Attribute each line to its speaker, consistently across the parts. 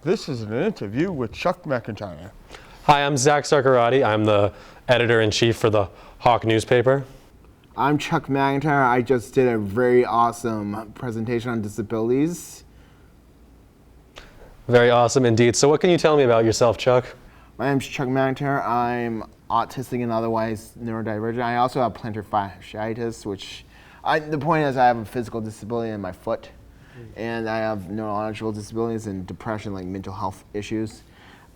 Speaker 1: This is an interview with Chuck McIntyre.
Speaker 2: Hi, I'm Zach Sarkarati. I'm the editor-in-chief for the Hawk newspaper.
Speaker 3: I'm Chuck McIntyre. I just did a very awesome presentation on disabilities.
Speaker 2: Very awesome indeed. So what can you tell me about yourself, Chuck?
Speaker 3: My name's Chuck McIntyre. I'm autistic and otherwise neurodivergent. I also have plantar fasciitis, which the point is I have a physical disability in my foot, and I have neurological disabilities and depression, like mental health issues.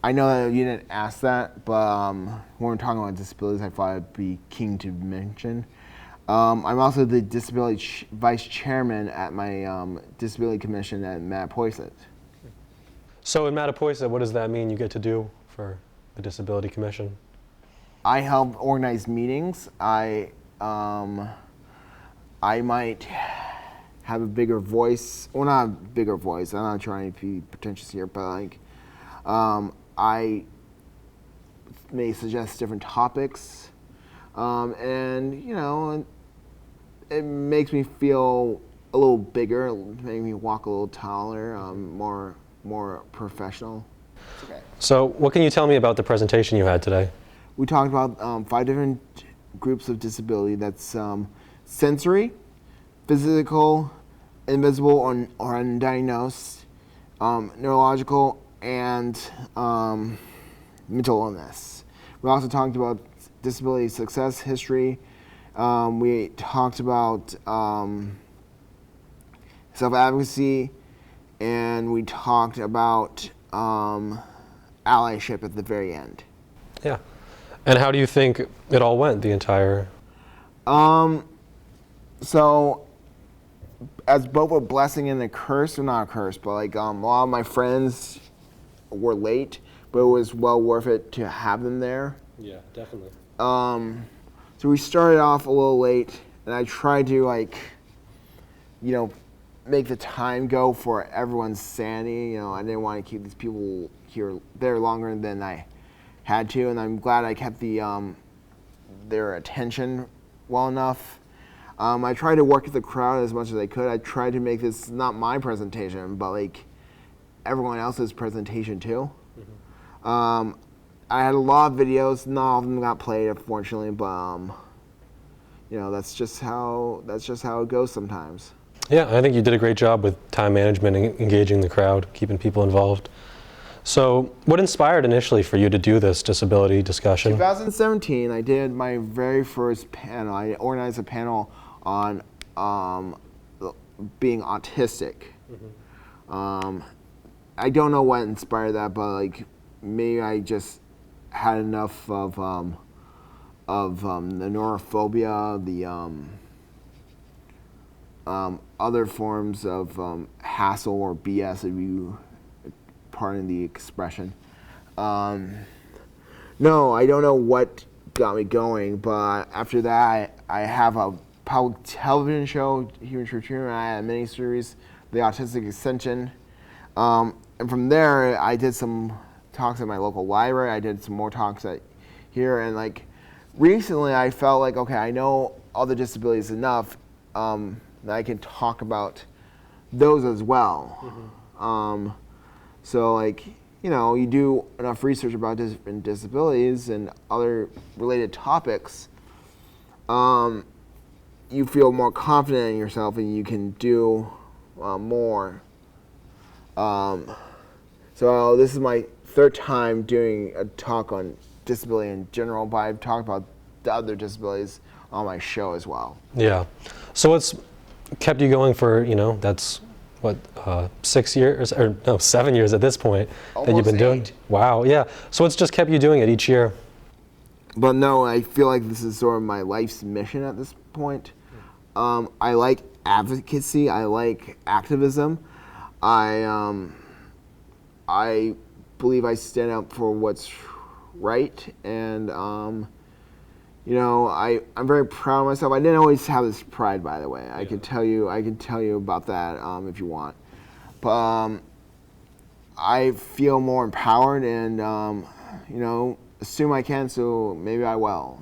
Speaker 3: I know that you didn't ask that, but when we're talking about disabilities, I thought it'd be keen to mention. I'm also the disability vice chairman at my disability commission at Mattapoisett.
Speaker 2: So in Mattapoisett, what does that mean you get to do for the Disability Commission?
Speaker 3: I help organize meetings. I might have a bigger voice. Well, not a bigger voice. I'm not trying to be pretentious here, but like, I may suggest different topics, and you know, it makes me feel a little bigger. It makes me walk a little taller, more professional. Okay.
Speaker 2: So what can you tell me about the presentation you had today?
Speaker 3: We talked about 5 different groups of disability. That's sensory, physical, invisible or undiagnosed, neurological, and mental illness. We also talked about disability success history. We talked about self-advocacy, and we talked about allyship at the very end.
Speaker 2: Yeah. And how do you think it all went, the entire?
Speaker 3: So, as both a blessing and a curse, or not a curse, but like a lot of my friends were late, but it was well worth it to have them there.
Speaker 2: Yeah, definitely.
Speaker 3: So we started off a little late, and I tried to make the time go for everyone's sanity. I didn't want to keep these people there longer than I had to, and I'm glad I kept their attention well enough. I tried to work with the crowd as much as I could. I tried to make this not my presentation, but like everyone else's presentation too. Mm-hmm. I had a lot of videos. Not all of them got played, unfortunately, but that's just how it goes sometimes.
Speaker 2: Yeah, I think you did a great job with time management and engaging the crowd, keeping people involved. So what inspired initially for you to do this disability discussion?
Speaker 3: 2017, I did my very first panel. I organized a panel on being autistic. Mm-hmm. I don't know what inspired that, but like maybe I just had enough of the neurophobia, the other forms of hassle or BS, if you pardon the expression. No, I don't know what got me going, but after that, I have a public television show here in Church. I had a mini-series, The Autistic Extension. And from there, I did some talks at my local library. I did some more talks here. And like recently, I felt like, okay, I know all the disabilities enough that I can talk about those as well. Mm-hmm. So like, you do enough research about different disabilities and other related topics, you feel more confident in yourself and you can do more. So this is my 3rd time doing a talk on disability in general, but I've talked about the other disabilities on my show as well.
Speaker 2: Yeah. So what's kept you going for, that's what, 6 years, or no, 7 years at this point that you've been doing?
Speaker 3: 8.
Speaker 2: Wow, yeah. So what's just kept you doing it each year?
Speaker 3: But no, I feel like this is sort of my life's mission at this point. I like advocacy. I like activism. I believe I stand up for what's right, and I'm very proud of myself. I didn't always have this pride, by the way. I can tell you about that if you want. But I feel more empowered, and assume I can, so maybe I will.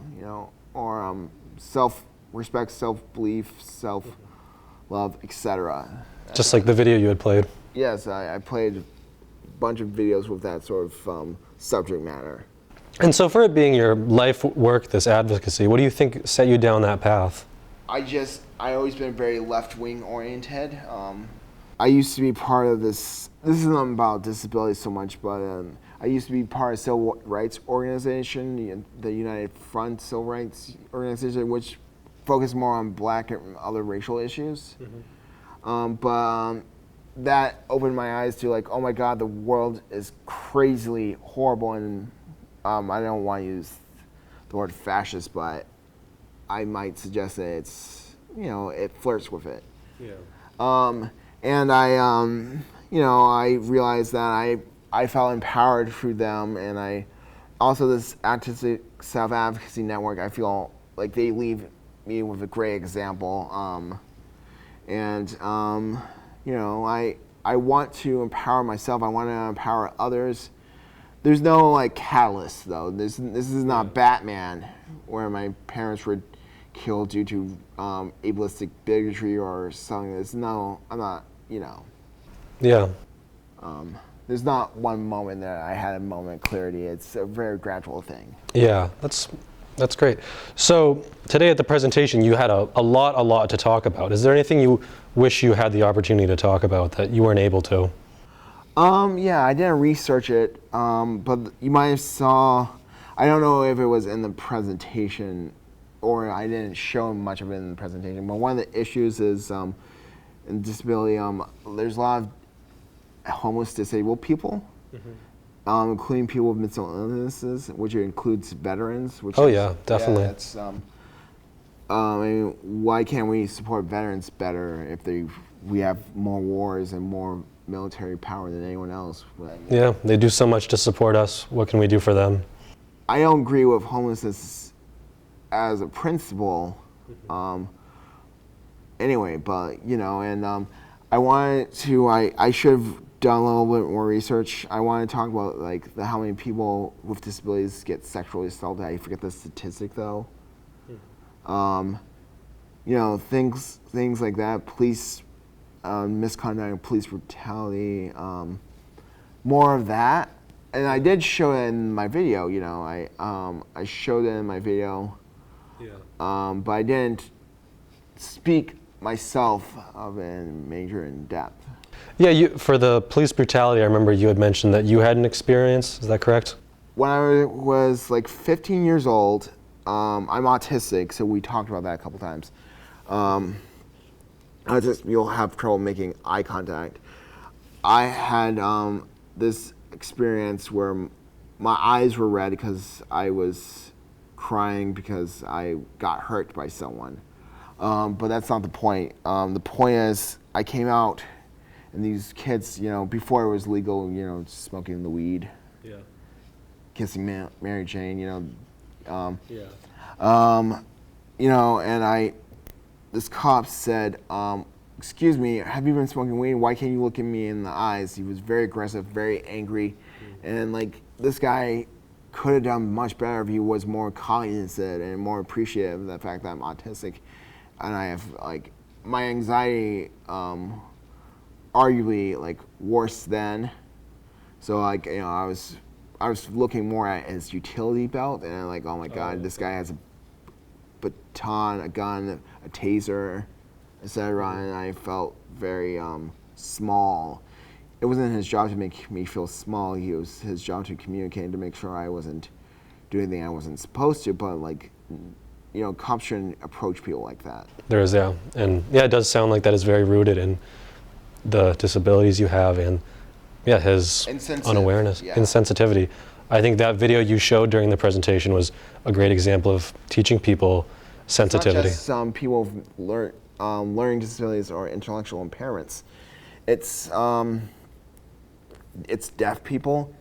Speaker 3: Or self-respect, self-belief, self-love, etc.
Speaker 2: Just like the video you had played.
Speaker 3: Yes, I played bunch of videos with that sort of subject matter.
Speaker 2: And so for it being your life work, this advocacy, what do you think set you down that path?
Speaker 3: I always been very left-wing oriented. I used to be part of this is not about disability so much, but I used to be part of civil rights organization, the United Front Civil Rights Organization, which focused more on black and other racial issues. But that opened my eyes to like, oh my God, the world is crazily horrible, and I don't want to use the word fascist, but I might suggest that it's, it flirts with it.
Speaker 2: Yeah.
Speaker 3: And I realized that I felt empowered through them, and I also this artistic self-advocacy network, I feel like they leave me with a great example. I want to empower myself. I want to empower others. There's no like catalyst though. This is not Batman, where my parents were killed due to ableistic bigotry or something. I'm not.
Speaker 2: Yeah.
Speaker 3: There's not one moment that I had a moment of clarity. It's a very gradual thing.
Speaker 2: Yeah, that's great. So today at the presentation, you had a lot to talk about. Is there anything you wish you had the opportunity to talk about that you weren't able to?
Speaker 3: Yeah, I didn't research it, but you might have saw. I don't know if it was in the presentation, or I didn't show much of it in the presentation. But one of the issues is in disability. There's a lot of homeless disabled people, including people with mental illnesses, which includes veterans. Which
Speaker 2: yeah, definitely.
Speaker 3: Yeah, it's, I mean, why can't we support veterans better if we have more wars and more military power than anyone else?
Speaker 2: Yeah, they do so much to support us. What can we do for them?
Speaker 3: I don't agree with homelessness as a principle. Anyway, but I wanted to. I should have done a little bit more research. I want to talk about like how many people with disabilities get sexually assaulted. I forget the statistic though. Things like that. Police misconduct, police brutality. More of that. And I did show it in my video. I showed it in my video. Yeah. But I didn't speak myself of in major in depth.
Speaker 2: Yeah, for the police brutality, I remember you had mentioned that you had an experience. Is that correct?
Speaker 3: When I was like 15 years old, I'm autistic, so we talked about that a couple times. You'll have trouble making eye contact. I had this experience where my eyes were red because I was crying because I got hurt by someone. But that's not the point. The point is, I came out, and these kids, before it was legal, smoking the weed, kissing Mary Jane, and this cop said, "Excuse me, have you been smoking weed? Why can't you look at me in the eyes?" He was very aggressive, very angry, and this guy could have done much better if he was more cognizant and more appreciative of the fact that I'm autistic. And I have my anxiety, arguably worse then. So I was looking more at his utility belt, and I'm oh my God, this guy has a baton, a gun, a taser, etc. And I felt very small. It wasn't his job to make me feel small. It was his job to communicate, to make sure I wasn't doing anything I wasn't supposed to. But cops shouldn't approach people like that.
Speaker 2: There is, yeah. And yeah, it does sound like that is very rooted in the disabilities you have and his unawareness, insensitivity. I think that video you showed during the presentation was a great example of teaching people sensitivity.
Speaker 3: It's not just people with learning disabilities or intellectual impairments. It's deaf people.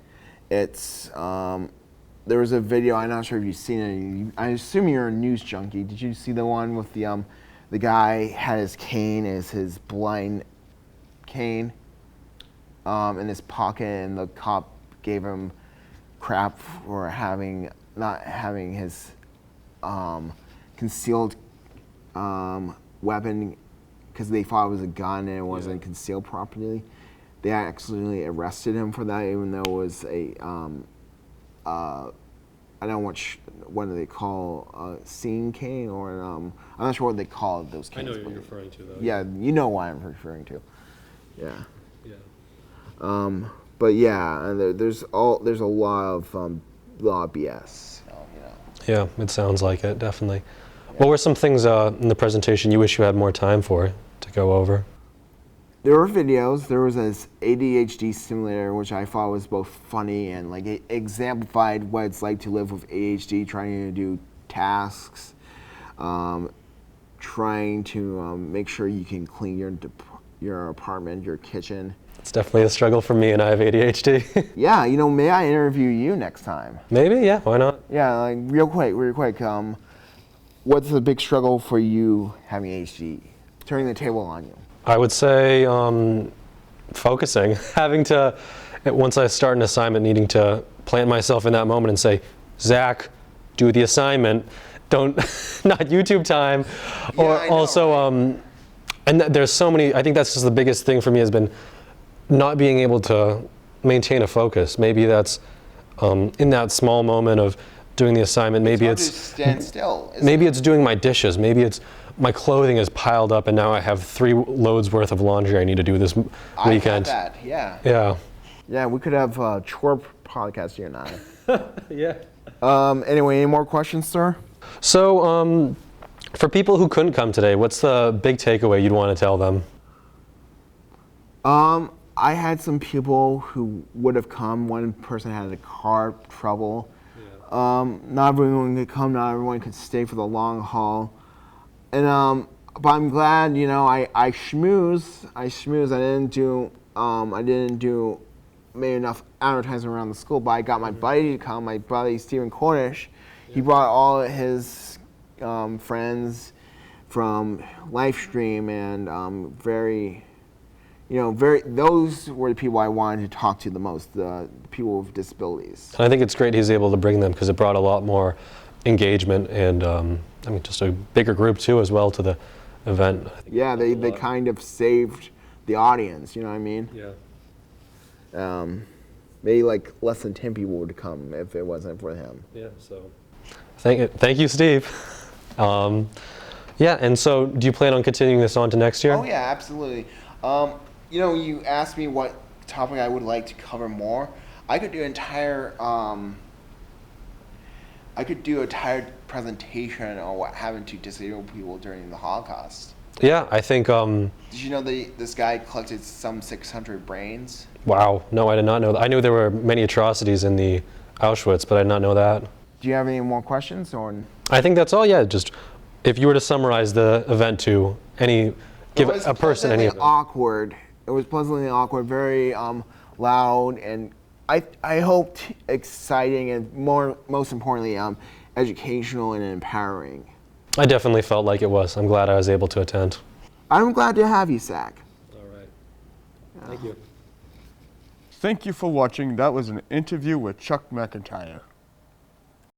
Speaker 3: There was a video, I'm not sure if you've seen it. I assume you're a news junkie. Did you see the one with the guy had his cane as his blind cane in his pocket, and the cop gave him crap for not having his concealed weapon because they thought it was a gun and it wasn't concealed properly. they accidentally arrested him for that, even though it was a I don't know what do they call scene king, or I'm not sure what they call those kings.
Speaker 2: I know what you're referring to, though.
Speaker 3: Yeah, you know what I'm referring to. Yeah.
Speaker 2: Yeah.
Speaker 3: But yeah, and there's a lot of BS. So,
Speaker 2: Yeah, it sounds like it, definitely. Yeah. What were some things in the presentation you wish you had more time for to go over?
Speaker 3: There were videos. There was this ADHD simulator, which I thought was both funny and like it exemplified what it's like to live with ADHD, trying to do tasks, trying to make sure you can clean your apartment, your kitchen.
Speaker 2: It's definitely a struggle for me, and I have ADHD.
Speaker 3: Yeah, may I interview you next time?
Speaker 2: Maybe, yeah, why not?
Speaker 3: Yeah, like real quick. What's the big struggle for you having ADHD? Turning the table on you.
Speaker 2: I would say focusing, having to, once I start an assignment, needing to plant myself in that moment and say, Zach, do the assignment, don't, not YouTube time.
Speaker 3: Yeah,
Speaker 2: or
Speaker 3: I know,
Speaker 2: also,
Speaker 3: right?
Speaker 2: And there's so many, I think that's just the biggest thing for me has been not being able to maintain a focus. Maybe that's in that small moment of doing the assignment, maybe
Speaker 3: it's hard to stand still.
Speaker 2: Maybe it's doing my dishes, maybe it's my clothing is piled up and now I have 3 loads worth of laundry I need to do this weekend.
Speaker 3: I get that, yeah.
Speaker 2: Yeah.
Speaker 3: Yeah, we could have a chore podcast here now.
Speaker 2: Yeah.
Speaker 3: Anyway, any more questions, sir?
Speaker 2: So, for people who couldn't come today, what's the big takeaway you'd want to tell them?
Speaker 3: I had some people who would have come. One person had a car trouble. Yeah. Not everyone could come. Not everyone could stay for the long haul. And but I'm glad, I schmooze. I didn't do made enough advertising around the school, but I got my buddy to come. My buddy Stephen Cornish. Yeah. He brought all of his friends from Livestream, and those were the people I wanted to talk to the most, the people with disabilities.
Speaker 2: And I think it's great he's able to bring them because it brought a lot more engagement and just a bigger group too as well to the event.
Speaker 3: Yeah, they kind of saved the audience, you know what I mean?
Speaker 2: Yeah.
Speaker 3: Maybe like less than 10 people would come if it wasn't for him.
Speaker 2: Yeah, so thank you, Steve. Yeah, and so do you plan on continuing this on to next year?
Speaker 3: Oh yeah, absolutely. You asked me what topic I would like to cover more. I could do an entire presentation on what happened to disabled people during the Holocaust.
Speaker 2: Yeah, I think.
Speaker 3: Did you know this guy collected some 600 brains?
Speaker 2: Wow, no, I did not know that. I knew there were many atrocities in the Auschwitz, but I did not know that.
Speaker 3: Do you have any more questions, or?
Speaker 2: I think that's all. Yeah, just if you were to summarize the event to give a person any of it.
Speaker 3: Awkward. It was pleasantly awkward, very loud, and I hoped exciting, and most importantly, educational and empowering.
Speaker 2: I definitely felt like it was. I'm glad I was able to attend.
Speaker 3: I'm glad to have you, Zach.
Speaker 2: All right. Thank you.
Speaker 1: Thank you for watching. That was an interview with Chuck McIntyre.